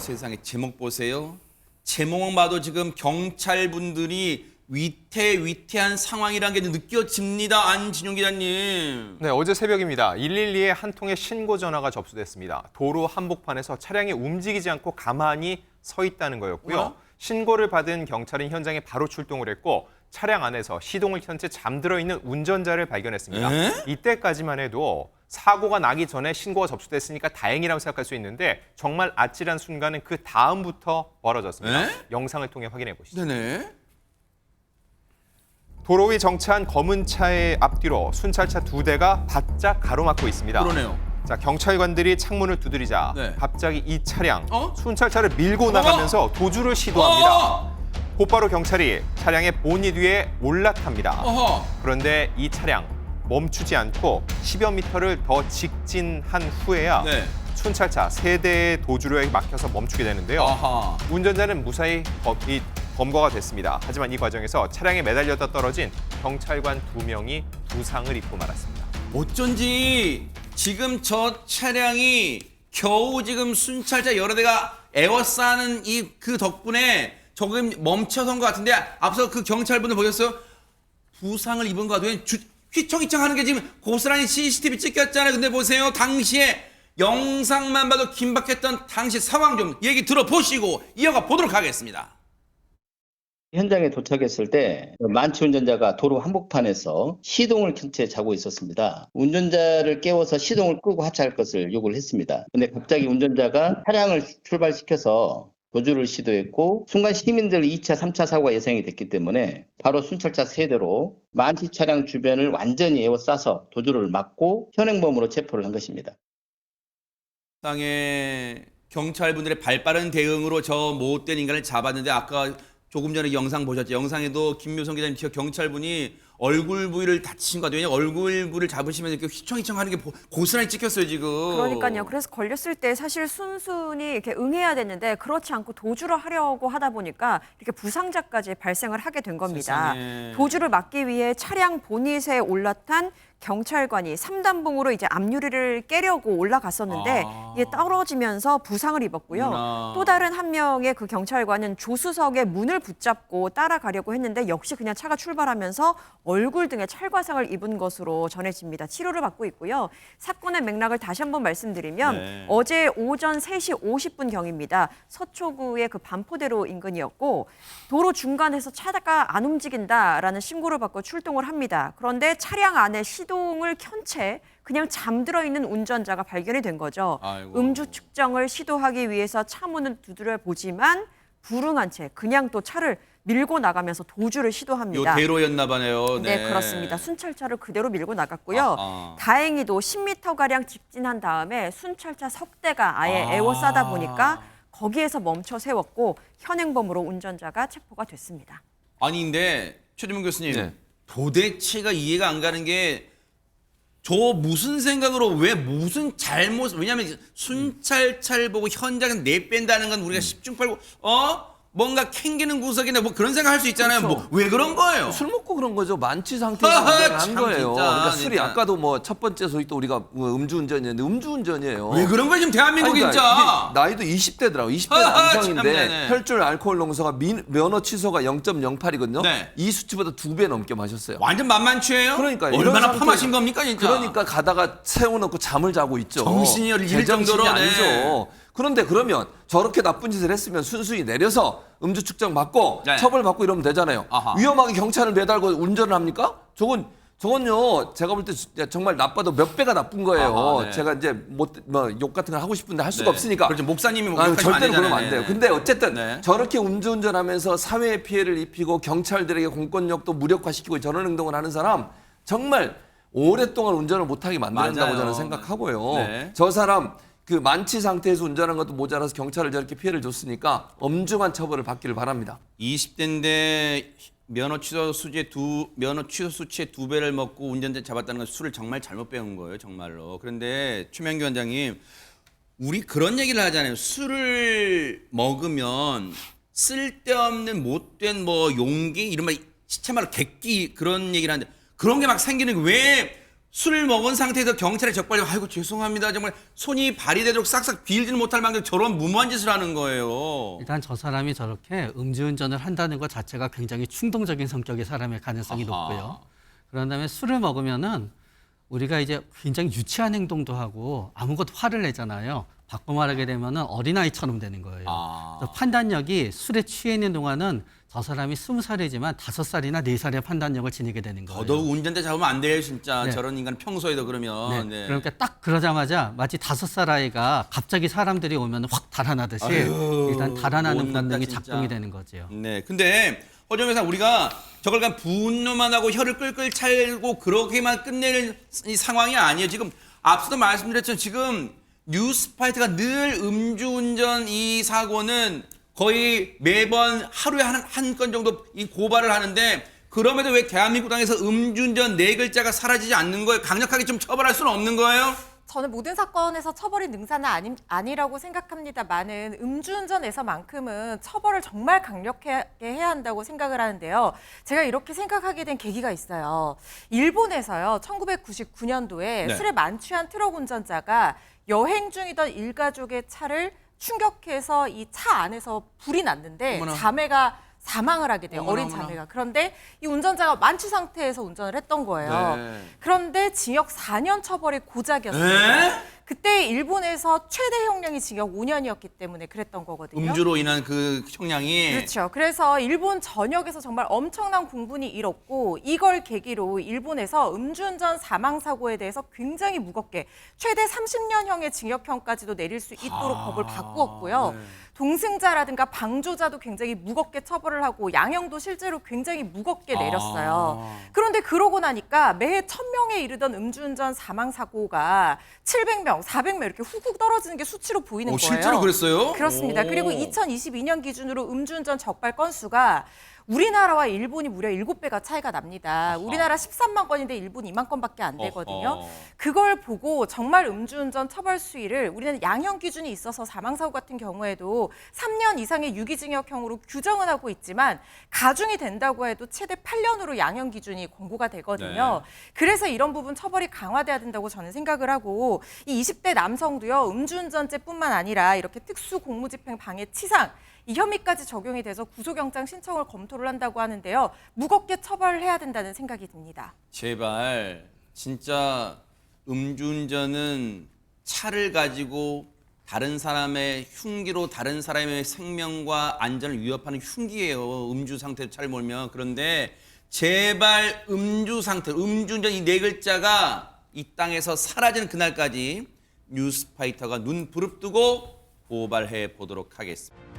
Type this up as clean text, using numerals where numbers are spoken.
세상에 제목 보세요. 제목만 봐도 지금 경찰분들이 위태위태한 상황이라는 게 느껴집니다. 안진용 기자님. 네, 어제 새벽입니다. 112에 한 통의 신고 전화가 접수됐습니다. 도로 한복판에서 차량이 움직이지 않고 가만히 서 있다는 거였고요. 뭐야? 신고를 받은 경찰은 현장에 바로 출동을 했고 차량 안에서 시동을 켠 채 잠들어 있는 운전자를 발견했습니다. 에? 이때까지만 해도 사고가 나기 전에 신고가 접수됐으니까 다행이라고 생각할 수 있는데 정말 아찔한 순간은 그 다음부터 벌어졌습니다. 에? 영상을 통해 확인해 보시죠. 네네. 도로 위 정차한 검은 차의 앞뒤로 순찰차 2대가 바짝 가로막고 있습니다. 그러네요. 자, 경찰관들이 창문을 두드리자 네. 갑자기 이 차량 어? 순찰차를 밀고 나가면서 도주를 시도합니다. 어허! 곧바로 경찰이 차량의 보닛 위에 올라탑니다. 어허! 그런데 이 차량 멈추지 않고 10여 미터를 더 직진한 후에야 네. 순찰차 3대의 도주로에 막혀서 멈추게 되는데요. 아하. 운전자는 무사히 검거가 됐습니다. 하지만 이 과정에서 차량에 매달렸다 떨어진 경찰관 2명이 부상을 입고 말았습니다. 어쩐지 지금 저 차량이 겨우 지금 순찰차 여러 대가 에워싸는 그 덕분에 조금 멈춰선 것 같은데 앞서 그 경찰분들 보셨어요? 부상을 입은 것 같아요. 휘청휘청 하는 게 지금 고스란히 CCTV 찍혔잖아요. 근데 보세요. 당시에 영상만 봐도 긴박했던 당시 상황 좀 얘기 들어보시고 이어가 보도록 하겠습니다. 현장에 도착했을 때 만취 운전자가 도로 한복판에서 시동을 켠 채 자고 있었습니다. 운전자를 깨워서 시동을 끄고 하차할 것을 요구를 했습니다. 근데 갑자기 운전자가 차량을 출발시켜서 도주를 시도했고 순간 시민들 2차, 3차 사고가 예상이 됐기 때문에 바로 순찰차 3대로 만취 차량 주변을 완전히 에워싸서 도주를 막고 현행범으로 체포를 한 것입니다. 당의 경찰분들의 발빠른 대응으로 저 못된 인간을 잡았는데 아까 조금 전에 영상 보셨죠? 영상에도 김묘성 기자님 경찰분이 얼굴 부위를 다치신 것 같아요. 왜냐면 얼굴 부위를 잡으시면 이렇게 휘청휘청 하는 게 고스란히 찍혔어요, 지금. 그러니까요. 그래서 걸렸을 때 사실 순순히 이렇게 응해야 되는데 그렇지 않고 도주를 하려고 하다 보니까 이렇게 부상자까지 발생을 하게 된 겁니다. 세상에. 도주를 막기 위해 차량 보닛에 올라탄 경찰관이 3단봉으로 이제 앞유리를 깨려고 올라갔었는데 이게 떨어지면서 부상을 입었고요. 어머나. 또 다른 한 명의 그 경찰관은 조수석의 문을 붙잡고 따라가려고 했는데 역시 그냥 차가 출발하면서 얼굴 등에 찰과상을 입은 것으로 전해집니다. 치료를 받고 있고요. 사건의 맥락을 다시 한번 말씀드리면 네. 어제 오전 3시 50분경입니다. 서초구의 그 반포대로 인근이었고 도로 중간에서 차가 안 움직인다라는 신고를 받고 출동을 합니다. 그런데 차량 안에 시동을 켠 채 그냥 잠들어 있는 운전자가 발견이 된 거죠. 아이고. 음주 측정을 시도하기 위해서 차 문을 두드려 보지만 불응한 채 그냥 또 차를 밀고 나가면서 도주를 요 시도합니다. 대로였나 봐네요. 네, 그렇습니다. 순찰차를 그대로 밀고 나갔고요. 아하. 다행히도 10m가량 직진한 다음에 순찰차 석대가 아예 에워싸다 보니까 거기에서 멈춰 세웠고 현행범으로 운전자가 체포가 됐습니다. 아니 근데 최주문 교수님 네. 도대체가 이해가 안 가는 게 저 무슨 생각으로 왜 무슨 잘못 왜냐하면 순찰차를 보고 현장에 내뺀다는 건 우리가 10중 8구 뭔가 캥기는 구석이나 뭐 그런 생각 할 수 있잖아요. 그렇죠. 뭐 왜 그런 거예요? 술 먹고 그런 거죠. 만취 상태에서 아, 운전을 한 참, 거예요. 진짜, 그러니까 술이 진짜. 아까도 뭐 첫 번째 소식도 우리가 음주운전이었는데 음주운전이에요. 왜 그런 거예요 지금 대한민국 아니, 그러니까 진짜? 이게 나이도 20대더라고. 20대 아, 남성인데 참네. 혈중 알코올 농도가 면허 취소가 0.08이거든요. 네. 이 수치보다 2배 넘게 마셨어요. 완전 만만취예요? 그러니까 얼마나 이런 파마신 상태에서- 겁니까 진짜? 그러니까 가다가 세워놓고 잠을 자고 있죠. 정신이 잃을 제정신이 정도로, 네. 아니죠. 그런데 그러면 저렇게 나쁜 짓을 했으면 순순히 내려서 음주 측정 받고 네. 처벌 받고 이러면 되잖아요. 아하. 위험하게 경찰을 매달고 운전을 합니까? 저건요 제가 볼 때 정말 나빠도 몇 배가 나쁜 거예요. 아하, 네. 제가 이제 욕 같은 걸 하고 싶은데 할 수가 없으니까. 그렇죠. 목사님이 아유, 목욕하시면 절대로 안 그러면 되잖아요. 안 돼요. 근데 어쨌든 네. 저렇게 음주운전하면서 사회에 피해를 입히고 경찰들에게 공권력도 무력화시키고 저런 행동을 하는 사람 정말 오랫동안 운전을 못하게 만든다고 맞아요. 저는 생각하고요. 네. 저 사람 그 만취 상태에서 운전한 것도 모자라서 경찰을 저렇게 피해를 줬으니까 엄중한 처벌을 받기를 바랍니다. 20대인데 면허 취소 수치의 2배를 먹고 운전자 잡았다는 건 술을 정말 잘못 배운 거예요, 정말로. 그런데 최명규 원장님, 우리 그런 얘기를 하잖아요. 술을 먹으면 쓸데없는 못된 뭐 용기 이런 말 시체말로 객기 그런 얘기를 하는데 그런 게 막 생기는 게 왜 술을 먹은 상태에서 경찰에 적발되고 아이고 죄송합니다 정말 손이 발이 되도록 싹싹 빌지는 못할 만큼 저런 무모한 짓을 하는 거예요. 일단 저 사람이 저렇게 음주운전을 한다는 것 자체가 굉장히 충동적인 성격의 사람일 가능성이 아하. 높고요. 그런 다음에 술을 먹으면은 우리가 이제 굉장히 유치한 행동도 하고 아무것도 화를 내잖아요. 바꿔 말하게 되면은 어린아이처럼 되는 거예요. 그래서 판단력이 술에 취해 있는 동안은 저 사람이 20살이지만 5살이나 4살의 판단력을 지니게 되는 거예요. 더더욱 운전대 잡으면 안 돼요 진짜. 네. 저런 인간 평소에도 그러면. 네. 네. 그러니까 딱 그러자마자 마치 5살 아이가 갑자기 사람들이 오면 확 달아나듯이 아유, 일단 달아나는 못났다, 본능이 진짜. 작동이 되는 거죠. 네. 근데 허정회사 우리가 저걸 그냥 분노만 하고 혀를 끌끌 찰고 그렇게만 끝내는 이 상황이 아니에요. 지금 앞서도 말씀드렸지만 지금 뉴스파이트가 늘 음주운전 이 사고는 거의 매번 하루에 한 건 정도 이 고발을 하는데 그럼에도 왜 대한민국 땅에서 음주운전 4글자가 사라지지 않는 거예요? 강력하게 좀 처벌할 수는 없는 거예요? 저는 모든 사건에서 처벌이 능사는 아니라고 생각합니다만은 음주운전에서만큼은 처벌을 정말 강력하게 해야 한다고 생각을 하는데요. 제가 이렇게 생각하게 된 계기가 있어요. 일본에서요, 1999년도에 네. 술에 만취한 트럭 운전자가 여행 중이던 일가족의 차를 충격해서 이 차 안에서 불이 났는데 어머나. 자매가 사망을 하게 돼요. 어머나, 어린 어머나. 자매가. 그런데 이 운전자가 만취 상태에서 운전을 했던 거예요. 네. 그런데 징역 4년 처벌이 고작이었어요. 에? 그때 일본에서 최대 형량이 징역 5년이었기 때문에 그랬던 거거든요. 음주로 인한 그 형량이 그렇죠. 그래서 일본 전역에서 정말 엄청난 공분이 일었고 이걸 계기로 일본에서 음주운전 사망 사고에 대해서 굉장히 무겁게 최대 30년형의 징역형까지도 내릴 수 있도록 법을 바꾸었고요. 동승자라든가 방조자도 굉장히 무겁게 처벌을 하고 양형도 실제로 굉장히 무겁게 내렸어요. 그런데 그러고 나니까 매해 1000명에 이르던 음주운전 사망 사고가 700명, 400명 이렇게 훅훅 떨어지는 게 수치로 보이는 거예요. 실제로 그랬어요? 그렇습니다. 오. 그리고 2022년 기준으로 음주운전 적발 건수가 우리나라와 일본이 무려 7배가 차이가 납니다. 우리나라 13만 건인데 일본 2만 건밖에 안 되거든요. 어허. 그걸 보고 정말 음주운전 처벌 수위를 우리는 양형 기준이 있어서 사망사고 같은 경우에도 3년 이상의 유기징역형으로 규정은 하고 있지만 가중이 된다고 해도 최대 8년으로 양형 기준이 권고가 되거든요. 그래서 이런 부분 처벌이 강화돼야 된다고 저는 생각을 하고 이 20대 남성도요. 음주운전죄뿐만 아니라 이렇게 특수공무집행 방해 치상 이 혐의까지 적용이 돼서 구속영장 신청을 검토를 한다고 하는데요. 무겁게 처벌해야 된다는 생각이 듭니다. 제발 진짜 음주운전은 차를 가지고 다른 사람의 흉기로 다른 사람의 생명과 안전을 위협하는 흉기예요. 음주 상태로 차를 몰면. 그런데 제발 음주 상태, 음주운전 이 4글자가 이 땅에서 사라지는 그날까지 뉴스파이터가 눈 부릅뜨고 고발해 보도록 하겠습니다.